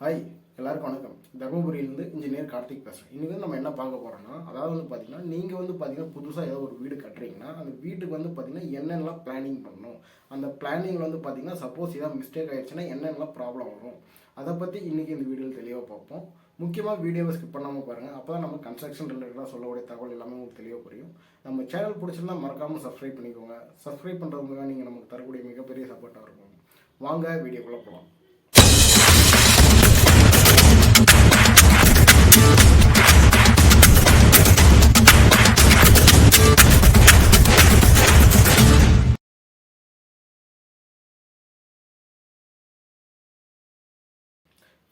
Hi, எல்லாருக்கும் வணக்கம். தருமபுரியிலேருந்து engineer Karthik பேசுகிறேன். இன்றைக்கி நம்ம என்ன பார்க்க போகிறோன்னா, அதாவது பார்த்தீங்கன்னா நீங்கள் பார்த்தீங்கன்னா புதுசாக ஏதோ ஒரு வீடு கட்டுறீங்கன்னா அந்த வீட்டுக்கு பார்த்தீங்கன்னா என்னென்னலாம் பிளானிங் பண்ணணும், அந்த பிளானிங்கில் பார்த்தீங்கன்னா சப்போஸ் ஏதாவது மிஸ்டேக் ஆகிடுச்சுன்னா என்னென்னலாம் ப்ராப்ளம் வரும், அதை பற்றி இன்றைக்கி இந்த வீடியோவில் தெளிவாக பார்ப்போம். முக்கியமாக வீடியோவை ஸ்கிப் பண்ணாமல் பாருங்கள். அப்போ தான் நம்ம கன்ஸ்ட்ரக்ஷன் ரிலேட்டடாக சொல்லக்கூடிய தகவல் எல்லாமே உங்களுக்கு தெளிவாக புரியும். நம்ம சேனல் பிடிச்சிருந்தா மறக்காமல் சப்ஸ்கிரைப் பண்ணிக்கோங்க. சப்ஸ்கிரைப் பண்ணுறதுக்காக நீங்கள் நமக்கு தரக்கூடிய மிகப்பெரிய சப்போர்ட்டாக இருக்கும். வாங்க வீடியோக்குள்ளே போகலாம்.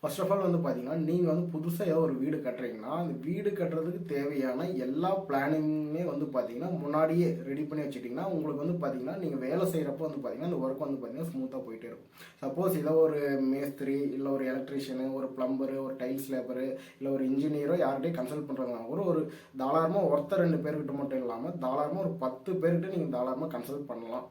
ஃபர்ஸ்ட் ஆஃப் ஆல் பார்த்தீங்கன்னா நீங்கள் புதுசாக ஏதோ ஒரு வீடு கட்டுறீங்கன்னா அந்த வீடு கட்டுறதுக்கு தேவையான எல்லா பிளானிங்குமே பார்த்தீங்கன்னா முன்னாடியே ரெடி பண்ணி வச்சுட்டிங்கன்னா உங்களுக்கு பார்த்தீங்கன்னா நீங்கள் வேலை செய்கிறப்போ பார்த்தீங்கன்னா அந்த ஒர்க் பார்த்தீங்கன்னா ஸ்மூத்தாக போயிட்டே இருக்கும். சப்போஸ் ஏதோ ஒரு மேஸ்திரி இல்லை ஒரு எலக்ட்ரிஷியனு, ஒரு பிளம்பரு, ஒரு டைல்ஸ் லேபரு, இல்லை ஒரு இன்ஜினியரோ யார்கிட்டையும் கன்சல்ட் பண்ணுறாங்கன்னா ஒரு தாராளமாக ஒருத்தர் 2 பேர்கிட்ட மட்டும் இல்லாமல் தாராளமாக ஒரு 10 பேர்கிட்ட நீங்கள் தாராளமாக கன்சல்ட் பண்ணலாம்.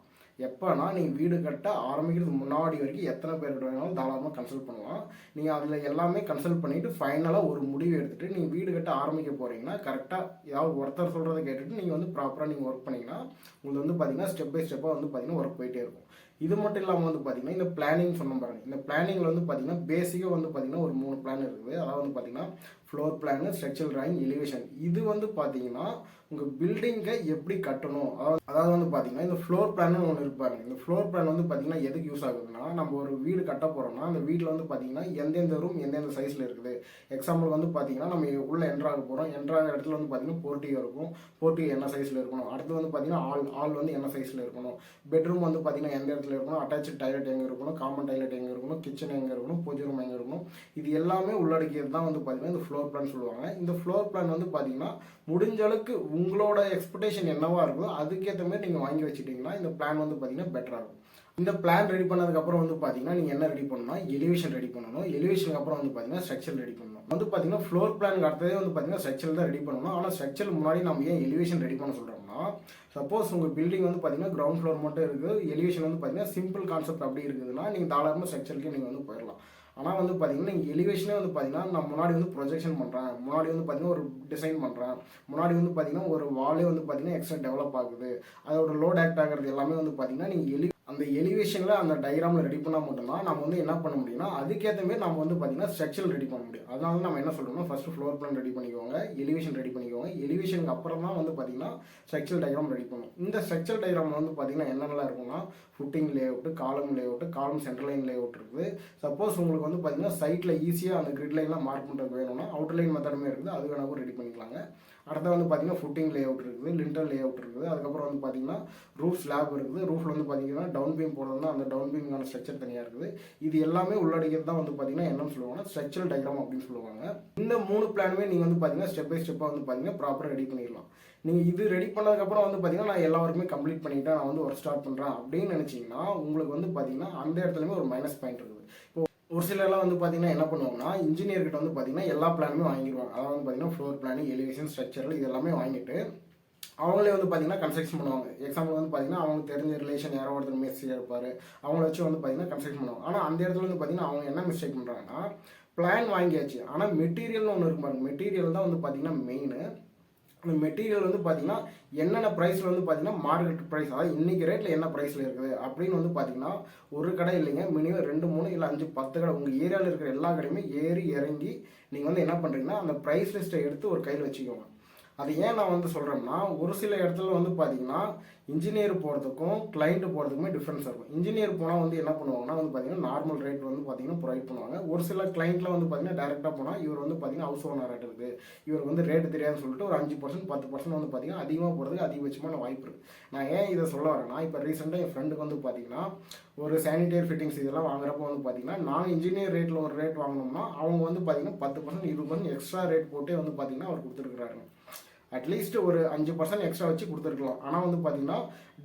எப்போனா நீங்கள் வீடு கட்ட ஆரம்பிக்கிறதுக்கு முன்னாடி வரைக்கும் எத்தனை பேர்கிட்ட வேணாலும் தாராளமாக கன்சல்ட் பண்ணலாம். நீங்கள் அதில் எல்லாமே கன்சல்ட் பண்ணிவிட்டு ஃபைனலாக ஒரு முடிவு எடுத்துகிட்டு நீங்கள் வீடு கட்ட ஆரம்பிக்க போகிறீங்கன்னா கரெக்டாக ஏதாவது ஒருத்தர் சொல்கிறத கேட்டுட்டு நீங்கள் ப்ராப்பராக நீங்கள் ஒர்க் பண்ணிங்கன்னா உங்களுக்கு பார்த்தீங்கன்னா ஸ்டெப் பை ஸ்டெப்பாக பார்த்தீங்கன்னா ஒர்க் போயிட்டே இருக்கும். இது மட்டும் இல்லாமல் பார்த்தீங்கன்னா இந்த பிளானிங் சொன்ன பாருங்க, இந்த பிளானிங்கில் பார்த்தீங்கன்னா பேசிக்காக பார்த்தீங்கன்னா ஒரு 3 பிளான் இருக்குது. அதாவது பார்த்தீங்கன்னா floor plan, structural drawing, elevation. இது பார்த்தீங்கன்னா உங்கள் பில்டிங்கை எப்படி கட்டணும், அதாவது பார்த்தீங்கன்னா இந்த ஃப்ளோர் பிளான்னு ஒன்று இருப்பாங்க. இந்த ஃப்ளோர் பிளான் பார்த்தீங்கன்னா எதுக்கு யூஸ் ஆகுதுன்னா, நம்ம ஒரு வீடு கட்ட போகிறோம்னா அந்த வீட்டில் பார்த்தீங்கன்னா எந்தெந்த ரூம் எந்தெந்த சைஸில் இருக்குது. எக்ஸாம்பிள் பார்த்தீங்கன்னா நம்ம உள்ளே என்ட்ராக போகிறோம், என்ட்ராக இடத்துல பார்த்தீங்கன்னா போர்ட்டிகோ இருக்கும், போர்ட்டிகோ என்ன சைஸில் இருக்கணும், அடுத்து பார்த்தீங்கன்னா ஆல் என்ன சைஸில் இருக்கணும், பெட்ரூம் பார்த்தீங்கன்னா எந்த இடத்துல இருக்கணும், அட்டாச்சு டாய்லெட் எங்கே இருக்கணும், காமன் டாய்லெட் எங்கே இருக்கணும், கிச்சன் எங்கே இருக்கணும், பூஜை ரூம் எங்கே இருக்கணும், இது எல்லாமே உள்ளடக்கியது தான் பார்த்தீங்கன்னா இந்த ஃப்ளோர் பிளான் சொல்லுவாங்க. இந்த ஃப்ளோர் பிளான் பார்த்தீங்கன்னா முடிஞ்ச அளவுக்கு உங்களோட எக்ஸ்பெக்டேஷன் என்னவா இருக்குதோ அதுக்கேற்ற மாதிரி நீங்கள் வாங்கி வச்சுட்டிங்கன்னா இந்த பிளான் பார்த்தீங்கன்னா பெட்டராக இருக்கும். இந்த பிளான் ரெடி பண்ணதுக்கப்புறம் பார்த்தீங்கன்னா நீங்கள் என்ன ரெடி பண்ணணும்னா எலிவேஷன் ரெடி பண்ணணும். எலிவேஷனுக்கு அப்புறம் பார்த்தீங்கன்னா ஸ்ட்ரக்சர் ரெடி பண்ணணும். பார்த்தீங்கன்னா ஃப்ளோர் பிளானுக்கு அடுத்ததே பார்த்தீங்கன்னா ஸ்ட்ரக்சர் தான் ரெடி பண்ணணும். ஆனால் ஸ்ட்ரக்சர் முன்னாடி நம்ம ஏன் எலிவேஷன் ரெடி பண்ண சொல்கிறோம்னா, சப்போஸ் உங்கள் பில்டிங் பார்த்தீங்கன்னா கிரவுண்ட் ஃப்ளோர் மட்டும் இருக்குது, எலிவேஷன் பார்த்தீங்கன்னா சிம்பிள் கான்செப்ட் அப்படி இருக்குதுன்னா நீங்கள் தாராளமாக ஸ்ட்ரக்சருக்கு நீங்கள் போயிடலாம். ஆனால் பார்த்தீங்கன்னா நீங்கள் எலிவேஷனே பார்த்தீங்கன்னா நான் முன்னாடி ப்ரொஜெக்ஷன் பண்ணுறேன், முன்னாடி பார்த்தீங்கன்னா ஒரு டிசைன் பண்ணுறேன், முன்னாடி பார்த்தீங்கன்னா ஒரு வாலே பார்த்தீங்கன்னா எக்ஸ்ட்ரா டெவலப் ஆகுது, அதோட லோட் ஆக்ட் ஆகிறது எல்லாமே பார்த்தீங்கன்னா நீங்கள் அந்த எலிவேஷனில் அந்த டயக்ராமில் ரெடி பண்ணால் மட்டும்தான் நம்ம என்ன பண்ண முடியும்னா அதுக்கேற்ற மாதிரி நம்ம பார்த்தீங்கன்னா ஸ்ட்ரக்சர் ரெடி பண்ண முடியும். அதனால நம்ம என்ன சொல்கிறோம்னா ஃபஸ்ட்டு ஃப்ளோர் பிளான் ரெடி பண்ணிக்கோங்க, எலிவேஷன் ரெடி பண்ணிக்கோங்க. எலிவேஷனுக்கு அப்புறம் தான் பார்த்தீங்கன்னா ஸ்ட்ரக்சர் டயக்ராம் ரெடி பண்ணணும். இந்த ஸ்ட்ரக்சர் டயக்ராம் பார்த்தீங்கன்னா என்னென்னலாம் இருக்குன்னா ஃபுட்டிங் லேஅவுட்டு, காலம் லேஅவுட்டு, காலம் சென்டர் லைன் லேஅவுட் இருக்குது. சப்போஸ் உங்களுக்கு பார்த்தீங்கன்னா சைட்டில் ஈஸியாக அந்த கிரிட் லைன்லாம் மார்க் பண்ணுறது வேணும்னா அவுட்டர் லைன் மெத்தடுமே இருக்குது, அது வேணாலும் ரெடி பண்ணிக்கலாங்க. அடுத்த பார்த்தீங்கன்னா ஃபுட்டிங் லேஅவுட் இருக்குது, லிண்டர் லேஅவுட் இருக்குது. அதுக்கப்புறம் பார்த்தீங்கன்னா ரூஃப் ஸ்லாப் இருக்குது. ரூஃபில் பார்த்தீங்கன்னா டவுன் பீம் போடுறதுனா அந்த டவுன் பீமுக்கான ஸ்ட்ரக்சர் தனியாக இருக்குது. இது எல்லாமே உள்ளடக்கியது தான் பார்த்தீங்கன்னா என்னன்னு சொல்லுவாங்கன்னா ஸ்ட்ரக்சரல் டயக்ராம் அப்படின்னு சொல்லுவாங்க. இந்த 3 பிளானுமே நீங்கள் பார்த்தீங்கன்னா ஸ்டெப் பை ஸ்டெப்பாக பார்த்தீங்கன்னா ப்ராப்பராக ரெடி பண்ணிடலாம். நீங்கள் இது ரெடி பண்ணதுக்கப்புறம் பார்த்தீங்கன்னா நான் எல்லா ஒர்க்குமே கம்ப்ளீட் பண்ணிவிட்டேன், நான் ஒர்க் ஸ்டார்ட் பண்ணுறேன் அப்படின்னு நினச்சிங்கன்னா உங்களுக்கு பார்த்தீங்கன்னா அந்த இடத்துலையுமே ஒரு மைனஸ் பாயிண்ட் இருக்குது. இப்போ ஒரு சிலர்லாம் பார்த்தீங்கன்னா என்ன பண்ணுவாங்கன்னா இன்ஜினியர்கிட்ட பார்த்தீங்கன்னா எல்லா பிளானுமே வாங்கிடுவாங்க. அதாவது பார்த்தீங்கன்னா ஃப்ளோர் பிளான், எலிவேஷன், ஸ்ட்ரக்சரல் இது எல்லாமே வாங்கிட்டு அவங்களே பார்த்தீங்கன்னா கன்ஸ்ட்ரக்ஷன் பண்ணுவாங்க. எக்ஸாம்பிள் பார்த்தீங்கன்னா அவங்க தெரிஞ்ச ரிலேஷன் யாரோ ஒருத்தர் மேஸ்திரியாக இருப்பார், அவங்கள வச்சு பார்த்தீங்கன்னா கன்ஸ்ட்ரக்ஷன் பண்ணுவாங்க. ஆனால் அந்த இடத்துல பார்த்தீங்கன்னா அவங்க என்ன மிஸ்டேக் பண்ணுறாங்கன்னா பிளான் வாங்கியாச்சு, ஆனால் மெட்டீரியல்னு ஒன்று இருக்கு பாருங்க. மெட்டீரியல் தான் பார்த்தீங்கன்னா மெயின். அந்த மெட்டீரியல் பார்த்தீங்கன்னா என்னென்ன ப்ரைஸில் பார்த்தீங்கன்னா மார்க்கெட் ப்ரைஸ், அதாவது இன்றைக்கி ரேட்டில் என்ன ப்ரைஸில் இருக்குது அப்படின்னு பார்த்தீங்கன்னா ஒரு கடை இல்லைங்க, மினிமம் 2, 3 இல்லை 5, 10 கடை உங்கள் ஏரியாவில் இருக்கிற எல்லா கடையுமே ஏறி இறங்கி நீங்கள் என்ன பண்ணுறீங்கன்னா அந்த ப்ரைஸ் லிஸ்ட்டை எடுத்து ஒரு கையில் வச்சுக்கோங்க. அது ஏன் நான் சொல்கிறேன்னா ஒரு சில இடத்துல பார்த்தீங்கன்னா இன்ஜினியர் போகிறதுக்கும் கிளைண்ட்டு போகிறதுக்குமே டிஃப்ரென்ஸ் இருக்கும். இன்ஜினியர் போனால் என்ன பண்ணுவாங்கன்னா பார்த்தீங்கன்னா நார்மல் ரேட் பார்த்தீங்கன்னா ப்ரொவைட் பண்ணுவாங்க. ஒரு சில கிளைண்ட்டில் பார்த்தீங்கன்னா டேரெக்டாக போனால் இவர் பார்த்தீங்கன்னா ஹவுஸ் ஓனர் ரேட் இருக்குது, இவர் ரேட்டு தெரியாதுன்னு சொல்லிட்டு ஒரு 5%, 10% பார்த்தீங்கன்னா அதிகமாக போகிறதுக்கு அதிகபட்சமான வாய்ப்பு இருக்குது. நான் ஏன் இதை சொல்ல வரேன்னா இப்போ ரீசெண்டாக என் ஃப்ரெண்டுக்கு பார்த்தீங்கன்னா ஒரு சானிடரி ஃபிட்டிங்ஸ் இதெல்லாம் வாங்குறப்போ பார்த்தீங்கன்னா நான் இன்ஜினியர் ரேட்டில் ஒரு ரேட் வாங்கினோம்னா அவங்க பார்த்தீங்கன்னா 10%, 20% எக்ஸ்ட்ரா ரேட் போட்டே பார்த்தீங்கன்னா அவர் கொடுத்துருக்குறாரு. அட்லீஸ்ட் ஒரு 5% எக்ஸ்ட்ரா வச்சு கொடுத்துருக்கலாம். ஆனால் பார்த்தீங்கன்னா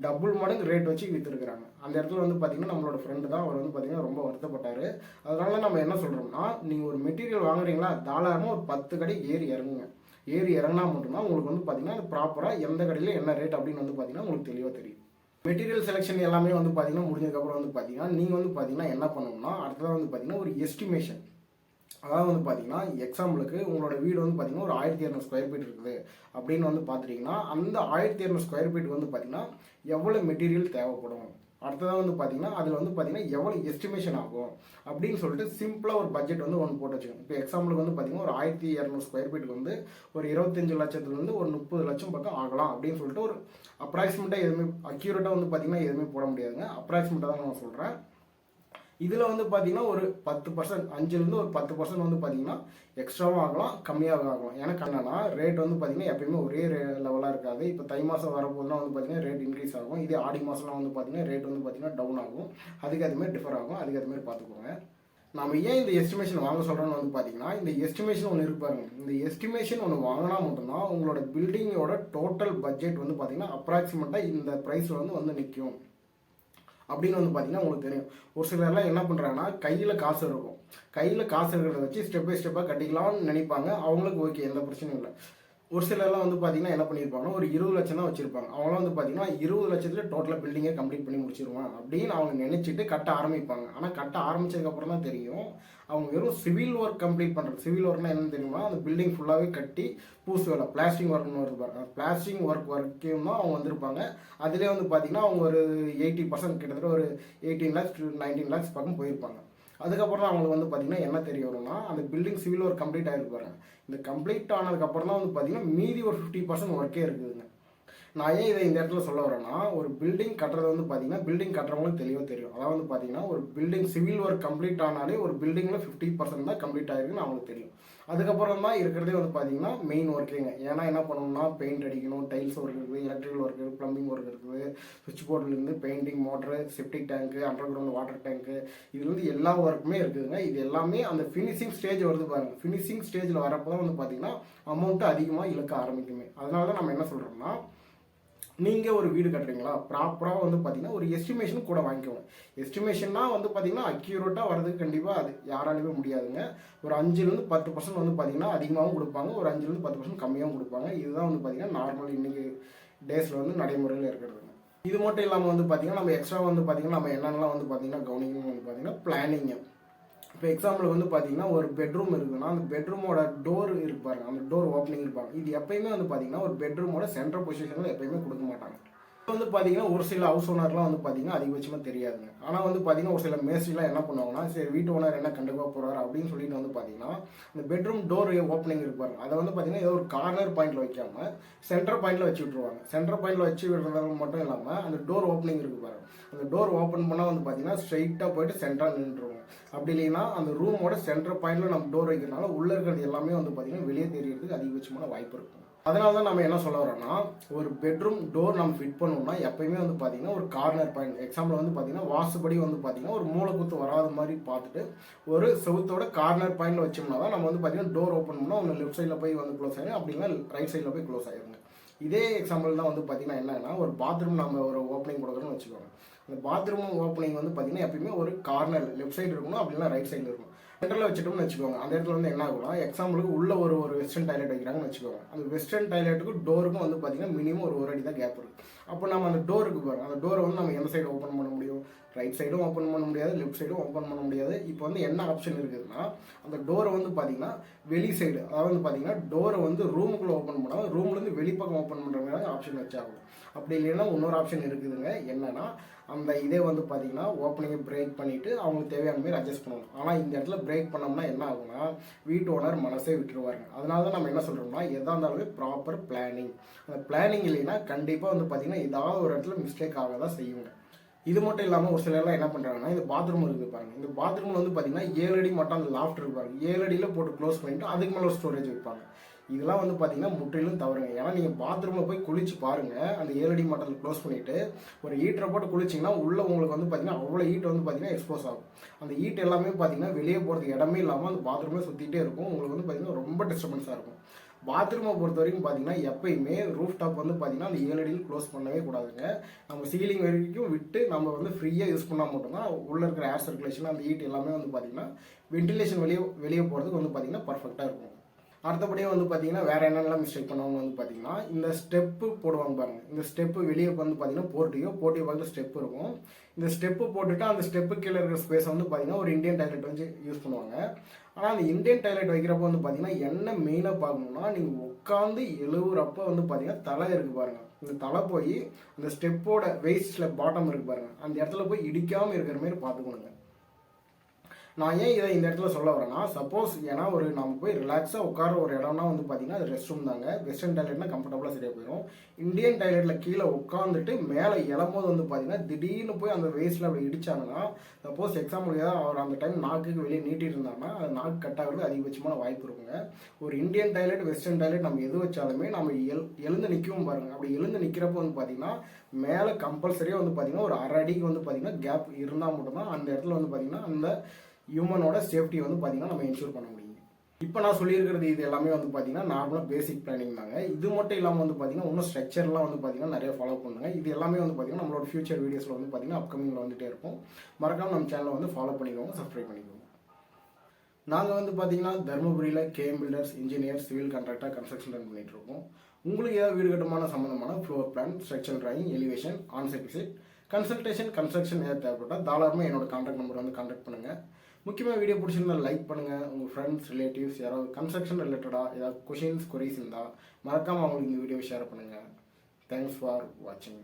டபுள் மடங்கு ரேட் வச்சு விற்றுருக்குறாங்க. அந்த இடத்துல பார்த்தீங்கன்னா நம்மளோட ஃப்ரெண்டு தான், அவர் பார்த்தீங்கன்னா ரொம்ப வருத்தப்பட்டார். அதனால நம்ம என்ன சொல்கிறோம்னா நீங்கள் ஒரு மெட்டீரியல் வாங்குறீங்களா தாராளமாக ஒரு 10 கடை ஏறி இறங்குங்க. ஏறி இறங்கினா மட்டும்தான் உங்களுக்கு பார்த்தீங்கன்னா அது ப்ராப்பராக எந்த கடையில் என்ன ரேட் அப்படின்னு பார்த்தீங்கன்னா உங்களுக்கு தெளிவாக தெரியும். மெட்டீரியல் செலெக்ஷன் எல்லாமே பார்த்தீங்கன்னா முடிஞ்சதுக்கப்புறம் பார்த்தீங்கன்னா நீங்கள் பார்த்தீங்கன்னா என்ன பண்ணணும்னா அடுத்ததாக பார்த்தீங்கன்னா ஒரு எஸ்டிமேஷன் அதாவது வந்து பார்த்தீங்கன்னா எக்ஸாம்பிளுக்கு உங்களோட வீடு வந்து பார்த்தீங்கன்னா ஒரு 1200 ஸ்கொயர் ஃபீட் இருக்குது அப்படின்னு வந்து பார்த்துட்டிங்கன்னா அந்த 1200 ஸ்கொயர் ஃபீட் வந்து பார்த்தீங்கன்னா எவ்வளோ மெட்டீரியல் தேவைப்படும், அடுத்ததாக வந்து பார்த்தீங்கன்னா அதில் வந்து பார்த்தீங்கன்னா எவ்வளோ எஸ்டிமேஷன் ஆகும் அப்படின்னு சொல்லிட்டு சிம்பிளாக ஒரு பட்ஜெட் வந்து ஒன்று போட்டு வச்சுக்கோங்க. இப்போ எக்ஸாம்பிளுக்கு வந்து பார்த்தீங்கன்னா ஒரு 1200 ஸ்கொயர் ஃபீட்டுக்கு வந்து ஒரு 25 லட்சத்துலேருந்து ஒரு 30 லட்சம் பக்கம் ஆகலாம் அப்படின்னு சொல்லிட்டு ஒரு அப்ராக்சிமேட்டாக எதுவுமே அக்யூரேட்டாக வந்து பார்த்தீங்கன்னா எதுவுமே போட முடியாதுங்க. அப்ராக்சிமேட்டாக தான் நான் சொல்கிறேன். இதில் வந்து பார்த்தீங்கன்னா ஒரு 10%, 5லேருந்து ஒரு 10% வந்து பார்த்தீங்கன்னா எக்ஸ்ட்ராவும் ஆகலாம், கம்மியாக ஆகலாம். எனக்கு என்னன்னா ரேட் வந்து பார்த்தீங்கன்னா எப்பயுமே ஒரே லெவலாக இருக்காது. இப்போ தை மாதம் வரப்போதுலாம் வந்து பார்த்தீங்கன்னா ரேட் இன்க்ரீஸ் ஆகும். இதே ஆடி மாதம்லாம் வந்து பார்த்தீங்கன்னா ரேட் வந்து பார்த்தீங்கன்னா டவுன் ஆகும். அதுக்கு அதுமாதிரி டிஃபர் ஆகும். அதுக்கு அதுமாதிரி பார்த்துக்கோங்க. நம்ம ஏன் இந்த எஸ்டிமேஷன் வாங்க சொல்கிறோன்னு வந்து பார்த்தீங்கன்னா இந்த எஸ்டிமேஷன் ஒன்று இருப்பாருங்க. இந்த எஸ்டிமேஷன் ஒன்று வாங்கினா மட்டும்தான் உங்களோட பில்டிங்கோட டோட்டல் பட்ஜெட் வந்து பார்த்தீங்கன்னா அப்ராக்சிமேட்டாக இந்த ப்ரைஸில் வந்து நிற்கும் அப்படின்னு வந்து பார்த்தீங்கன்னா உங்களுக்கு தெரியும். ஒரு சிலர்லாம் என்ன பண்ணுறாங்கன்னா கையில் காசு இருக்கும், கையில் காசு இருக்கிறத வச்சு ஸ்டெப் பை ஸ்டெப்பாக கட்டிக்கலாம்னு நினைப்பாங்க. அவங்களுக்கு ஓகே, எந்த பிரச்சனையும் இல்லை. ஒரு சிலர்லாம் வந்து பார்த்தீங்கன்னா என்ன பண்ணியிருப்பாங்கன்னா ஒரு 20 லட்சம் தான் வச்சிருப்பாங்க. அவங்களாம் வந்து பார்த்தீங்கன்னா 20 லட்சத்தில் டோட்டலாக பில்டிங்கை கம்ப்ளீட் பண்ணி முடிச்சிருவான் அப்படின்னு அவங்க நினச்சிட்டு கட்ட ஆரம்பிப்பாங்க. ஆனால் கட்ட ஆரம்பிச்சதுக்கப்புறம் தான் தெரியும் அவங்க வெறும் சிவில் ஒர்க் கம்ப்ளீட் பண்ணுறது. சிவில் ஒர்க்னா என்னன்னு தெரியுமா, அந்த பில்டிங் ஃபுல்லாகவே கட்டி பூசு வேலை பிளாஸ்டிங் ஒர்க்னு இருப்பாங்க. பிளாஸ்டிங் வரைக்கும் தான் அவங்க வந்திருப்பாங்க. அதிலே வந்து பார்த்தீங்கன்னா அவங்க ஒரு 80% கிட்டத்தட்ட ஒரு 18 lakhs to 19 lakhs பக்கம் போயிருப்பாங்க. அதுக்கப்புறம் தான் அவங்களுக்கு வந்து பார்த்தீங்கன்னா என்ன தெரிய வரும்னா அந்த பில்டிங் சிவில் ஒர்க் கம்ப்ளீட் ஆகிருப்பாங்க. இந்த கம்ப்ளீட் ஆனதுக்கப்புறம் தான் வந்து பார்த்தீங்கன்னா மீதி ஒரு 50% ஒர்க்கே இருக்குதுங்க. நான் ஏன் இதை இந்த இடத்துல சொல்ல வரேன்னா ஒரு பில்டிங் கட்டுறது வந்து பார்த்தீங்கன்னா பில்டிங் கட்டுறவங்களுக்கு தெளிவாக தெரியும். அதாவது வந்து பார்த்தீங்கன்னா ஒரு பில்டிங் சிவில் ஒர்க் கம்ப்ளீட் ஆனாலே ஒரு பில்டிங்கில் 50% தான் கம்ப்ளீட் ஆகிருக்குன்னு அவங்களுக்கு தெரியும். அதுக்கப்புறம் தான் இருக்கிறதே வந்து பார்த்தீங்கன்னா மெயின் ஒர்க்குங்க. ஏன்னா என்ன பண்ணணும்னா பெயிண்ட் அடிக்கணும், டைல்ஸ் ஒர்க் இருக்குது, எலக்ட்ரிக்கல் ஒர்க் இருக்குது, ப்ளம்பிங் ஒர்க் இருக்குது, சுவிட்ச் போர்ட்லேருந்து பெயிண்டிங், மோட்ரு, செப்டிக் டேங்க்கு, அண்டர் கிரவுண்ட் வாட்டர் டேங்க்கு, இதுலேருந்து எல்லா ஒர்க்குமே இருக்குதுங்க. இது எல்லாமே அந்த ஃபினிஷிங் ஸ்டேஜ் வருது பாருங்கள். ஃபினிஷிங் ஸ்டேஜில் வரப்போ தான் வந்து பார்த்தீங்கன்னா அமௌண்ட்டு அதிகமாக இழுக்க ஆரம்பிக்குமே. அதனால தான் நம்ம என்ன சொல்கிறோம்னா நீங்கள் ஒரு வீடு கட்டுறீங்களா ப்ராப்பராக வந்து பார்த்தீங்கன்னா ஒரு எஸ்டிமேஷன் கூட வாங்கிக்கோங்க. எஸ்டிமேஷன்னா வந்து பார்த்தீங்கன்னா அக்யூரேட்டாக வரதுக்கு கண்டிப்பாக அது யாராலுமே முடியாதுங்க. ஒரு 5லேருந்து 10% வந்து பார்த்தீங்கன்னா அதிகமாகவும் கொடுப்பாங்க, ஒரு 5லேருந்து 10% கம்மியாகவும் கொடுப்பாங்க. இதுதான் வந்து பார்த்தீங்கன்னா நார்மல் இன்றைக்கி டேஸில் வந்து நடைமுறையில் இருக்கிறதுங்க. இது மட்டும் இல்லாமல் வந்து பார்த்தீங்கன்னா நம்ம எக்ஸ்ட்ரா வந்து பார்த்தீங்கன்னா நம்ம என்னென்னலாம் வந்து பார்த்தீங்கன்னா கவனிக்கணும் வந்து பார்த்தீங்கன்னா பிளானிங்கு. இப்போ எக்ஸாம்பிள் வந்து பார்த்தீங்கன்னா ஒரு பெட்ரூம் இருக்குன்னா அந்த பெட்ரூமோட டோர் இருப்பாங்க, அந்த டோர் ஓப்பனிங் இருப்பாங்க. இது எப்பயுமே வந்து பார்த்தீங்கன்னா ஒரு பெட்ரூமோட சென்ட்ரல் பொசிஷனில் எப்பயுமே கொடுக்க மாட்டாங்க. வந்து பார்த்தீங்கன்னா ஒரு சில ஹவுஸ் ஓனர்லாம் வந்து பார்த்தீங்கன்னா அதிகபட்சமாக தெரியாதுங்க. ஆனால் வந்து பார்த்தீங்கன்னா ஒரு சில மேஸ்ட்ரிலாம் என்ன பண்ணுவாங்கன்னா சரி வீட்டு ஓனர் என்ன கண்டிப்பாக போகிறாரு அப்படின்னு சொல்லிட்டு வந்து பார்த்தீங்கன்னா இந்த பெட்ரூம் டோர் ஓப்பனிங் இருப்பாங்க அதை வந்து பார்த்தீங்கன்னா ஏதோ ஒரு கார்னர் பாயிண்டில் வைக்காமல் சென்டர் பாயிண்டில் வச்சு விட்ருவாங்க. சென்டர் பாயிண்டில் வச்சு விடுறது மட்டும் இல்லாமல் அந்த டோர் ஓப்பனிங் இருக்கு பாருங்க, அந்த டோர் ஓப்பன் பண்ணால் வந்து பார்த்தீங்கன்னா ஸ்ட்ரைட்டாக போயிட்டு சென்டராக நின்றுருவாங்க. அப்படி இல்லைன்னா அந்த ரூமோட சென்டர் பாயிண்டில் நம்ம டோர் வைக்கிறதுனால உள்ளே இருக்கிறது எல்லாமே வந்து பார்த்தீங்கன்னா வெளியே தெரியறதுக்கு அதிகபட்சமான வாய்ப்பு இருக்கும். அதனால தான் நம்ம என்ன சொல்ல வரோம்னா ஒரு பெட்ரூம் டோர் நம்ம ஃபிட் பண்ணோம்னா எப்பயுமே வந்து பார்த்தீங்கன்னா ஒரு கார்னர் பாயிண்ட் எக்ஸாம்பிள் வந்து பார்த்தீங்கன்னா வாசுபடி வந்து பார்த்தீங்கன்னா ஒரு மூளைக்குத்து வராத மாதிரி பார்த்துட்டு ஒரு செவுத்தோட கார்னர் பாயிண்ட் வச்சோம்னா தான் நம்ம வந்து பார்த்தீங்கன்னா டோர் ஓப்பன் பண்ணால் ஒன்று லெஃப்ட் சைடில் போய் வந்து க்ளோஸ் ஆகிடும், அப்படின்னா ரைட் சைடில் போய் க்ளோஸ் ஆகிடுங்க. இதே எக்ஸாம்பிள் தான் வந்து பார்த்தீங்கன்னா என்னன்னா ஒரு பாத்ரூம் நம்ம ஒரு ஓப்பனிங் கொடுக்குறோன்னு வச்சுக்கோங்க. அந்த பாத்ரூம் ஓப்பனிங் வந்து பார்த்தீங்கன்னா எப்பயுமே ஒரு கார்னர் லெஃப்ட் சைடு இருக்கணும், அப்படின்னா ரைட் சைடில் இருக்கும். சென்டரில் வச்சுட்டோம்னு வச்சுக்கோங்க. அந்த இடத்துல வந்து என்ன ஆகும்னா எக்ஸாம்பிளுக்கு உள்ள ஒரு வெஸ்டர்ன் டாய்லெட் வைக்கிறாங்கன்னு வச்சுக்கோங்க. அந்த வெஸ்டர்ன் டாய்லெட்டுக்கு டோருக்கும் வந்து பார்த்தீங்கன்னா மினிமம் ஒரு அடி தான் கேப் இருக்குது. அப்போ நம்ம அந்த டோருக்கு பாருங்க, அந்த டோரை வந்து நம்ம எந்த சைடு ஓப்பன் பண்ண முடியும், ரைட் சைடும் ஓப்பன் பண்ண முடியாது, லெஃப்ட் சைடும் ஓப்பன் பண்ண முடியாது. இப்போ வந்து என்ன ஆப்ஷன் இருக்குதுன்னா அந்த டோரை வந்து பார்த்தீங்கன்னா வெளி சைடு, அதாவது வந்து பார்த்தீங்கன்னா டோரை வந்து ரூமுக்குள்ளே ஓப்பன் பண்ணால் ரூம்லேருந்து வெளிப்பக்கம் ஓப்பன் பண்ணுற மாதிரி ஆப்ஷன் வச்சாகும். அப்படி இல்லைன்னா இன்னொரு ஆப்ஷன் இருக்குதுங்க. என்னன்னா அந்த இதே வந்து பார்த்தீங்கன்னா ஓப்பனிங்கை பிரேக் பண்ணிவிட்டு அவங்களுக்கு தேவையான மாதிரி அட்ஜஸ்ட் பண்ணணும். ஆனால் இந்த இடத்துல பிரேக் பண்ணோம்னா என்ன ஆகும்னா வீட்டு ஓனர் மனசே விட்டுருவாருங்க. அதனால தான் நம்ம என்ன சொல்கிறோம்னா எதாக இருந்தாலுமே ப்ராப்பர் பிளானிங். அந்த பிளானிங் இல்லைன்னா கண்டிப்பாக வந்து பார்த்தீங்கன்னா ஏதாவது ஒரு இடத்துல மிஸ்டேக் ஆக தான் செய்யுங்க. இது மட்டும் இல்லாமல் ஒரு சிலர்லாம் என்ன பண்ணுறாங்கன்னா இந்த பாத்ரூம் இருக்குது பாருங்கள், இந்த பாத்ரூமில் வந்து பார்த்தீங்கன்னா 7 அடி மட்டும் அந்த லாஃப்ட் இருப்பாங்க, 7 அடியில் போட்டு க்ளோஸ் பண்ணிவிட்டு அதுக்கு மேலே ஒரு ஸ்டோரேஜ் வைப்பாங்க. இதெல்லாம் வந்து பார்த்தீங்கன்னா முற்றிலும் தவறுங்க. ஏன்னா நீங்கள் பாத்ரூமில் போய் குளிச்சு பாருங்கள், அந்த 7 அடி மட்டத்தில் க்ளோஸ் பண்ணிவிட்டு ஒரு ஹீட்டரை போட்டு குளிச்சிங்கன்னா உள்ளே உங்களுக்கு வந்து பார்த்தீங்கன்னா அவ்வளோ ஹீட் வந்து பார்த்தீங்கன்னா எக்ஸ்போஸ் ஆகும். அந்த ஹீட் எல்லாமே பார்த்தீங்கன்னா வெளியே போகிறதுக்கு இடமே இல்லாமல் அந்த பாத்ரூமே சுற்றிட்டே இருக்கும். உங்களுக்கு வந்து பார்த்தீங்கன்னா ரொம்ப டிஸ்டர்பன்ஸாக இருக்கும். பாத்ரூமை பொறுத்த வரைக்கும் பார்த்தீங்கன்னா எப்பயுமே ரூஃப் டாப் வந்து பார்த்தீங்கன்னா அந்த 7 அடியில் க்ளோஸ் பண்ணவே கூடாதுங்க. நம்ம சீலிங் வரைக்கும் விட்டு நம்ம வந்து ஃப்ரீயாக யூஸ் பண்ணால் மட்டும்தான் உள்ளே இருக்கிற ஏர் சர்க்குலேஷன் அந்த ஹீட் எல்லாமே வந்து பார்த்தீங்கன்னா வென்டிலேஷன் வெளியே போகிறதுக்கு வந்து பார்த்தீங்கன்னா பர்ஃபெக்டாக இருக்கும். அடுத்தபடியே வந்து பார்த்தீங்கன்னா வேறு என்னென்னலாம் மிஸ்டேக் பண்ணுவாங்க வந்து பார்த்தீங்கன்னா இந்த ஸ்டெப்பு போடுவாங்க பாருங்கள். இந்த ஸ்டெப்பு வெளியே வந்து பார்த்தீங்கன்னா போர்ட்டியோ பக்கத்தில் ஸ்டெப் இருக்கும். இந்த ஸ்டெப்பு போட்டுட்டு அந்த ஸ்டெப்பு கீழே இருக்கிற ஸ்பேஸ் வந்து பார்த்தீங்கன்னா ஒரு இந்தியன் டாய்லெட் வச்சு யூஸ் பண்ணுவாங்க. ஆனால் அந்த இந்தியன் டாய்லெட் வைக்கிறப்போ வந்து பார்த்தீங்கன்னா என்ன மெயினாக பார்க்கணுன்னா நீங்கள் உட்காந்து எழுவுறப்போ வந்து பார்த்தீங்கன்னா தலை இருக்குது பாருங்கள். இந்த தலை போய் அந்த ஸ்டெப்போட வேஸ்ட்டில் பாட்டம் இருக்குது பாருங்கள், அந்த இடத்துல போய் இடிக்காமல் இருக்கிற மாதிரி பார்த்துக்கணுங்க. நான் ஏன் இதை இந்த இடத்துல சொல்ல வரேன்னா, சப்போஸ் ஏன்னா ஒரு நம்ம போய் ரிலாக்ஸாக உட்கார ஒரு இடம்னா வந்து பார்த்தீங்கன்னா அது ரெஸ்ட் ரூம் தாங்க. வெஸ்டர்ன் டாய்லெட்னா கம்ஃபர்டபுளாக சரியாக போயிடும். இந்தியன் டாய்லெட்டில் கீழே உட்காந்துட்டு மேலே எழும்போது வந்து பார்த்தீங்கன்னா திடீர்னு போய் அந்த வேஸ்ட்டில் அப்படி இடிச்சாங்கன்னா, சப்போஸ் எக்ஸாம்பிள் ஏதாவது அவர் அந்த டைம் நாக்குக்கு வெளியே நீட்டிட்டு இருந்தாங்கன்னா அது நாக்கு கட் ஆகிறது அதிகபட்சமான வாய்ப்பு இருக்குங்க. ஒரு இந்தியன் டாய்லெட் வெஸ்டர்ன் டாய்லெட் நம்ம எது வச்சாலுமே நம்ம எழுந்து நிற்கவும் பாருங்கள். அப்படி எழுந்து நிற்கிறப்போ வந்து பார்த்தீங்கன்னா மேலே கம்பல்சரியாக வந்து பார்த்தீங்கன்னா ஒரு அரை அடிக்கு வந்து பார்த்தீங்கன்னா கேப் இருந்தால் மட்டும்தான் அந்த இடத்துல வந்து பார்த்தீங்கன்னா அந்த ஹியூமனோட சேஃப்டி வந்து பார்த்தீங்கன்னா நம்ம இன்ஷூர் பண்ண முடியும். இப்போ நான் சொல்லியிருக்கிறது இது எல்லாமே வந்து பார்த்தீங்கன்னா நார்மலாக பேசிக் பிளானிங் தாங்க. இது மட்டும் இல்லாமல் வந்து பார்த்தீங்கன்னா இன்னும் ஸ்ட்ரக்சர்லாம் வந்து பார்த்தீங்கன்னா நிறைய ஃபாலோ பண்ணுங்க. இது எல்லாமே வந்து பார்த்தீங்கன்னா நம்மளோட ஃபியூச்சர் வீடியோஸில் வந்து பார்த்தீங்கன்னா அப்கமிங்கில் வந்துகிட்டே இருக்கும். மறக்காமல் நம்ம சேனலை வந்து ஃபாலோ பண்ணிக்கோங்க, சப்ஸ்கிரைப் பண்ணிக்கோங்க. நாங்கள் வந்து பார்த்தீங்கன்னா தருமபுரியில் KM builders, engineer, civil contractor, construction run பண்ணிட்டு இருக்கோம். உங்களுக்கு ஏதாவது வீடு கட்டுமான சம்மந்தமான floor plan, structure drawing, elevation, onsite visit, consultation, construction ஏதாவது தேவைப்பட்டால் தாராளமாக என்னோட கான்டாக்ட் நம்பர் வந்து கான்டாக்ட் பண்ணுங்கள். முக்கியமாக வீடியோ பிடிச்சிருந்தா லைக் பண்ணுங்கள். உங்கள் ஃப்ரெண்ட்ஸ், ரிலேட்டிவ்ஸ் யாராவது கன்ஸ்ட்ரக்ஷன் ரிலேட்டடாக ஏதாவது கொஷின்ஸ், கொரீஸ் இருந்தால் மறக்காமல் அவங்களுக்கு இந்த வீடியோவை ஷேர் பண்ணுங்கள். தேங்க்ஸ் ஃபார் வாட்சிங்.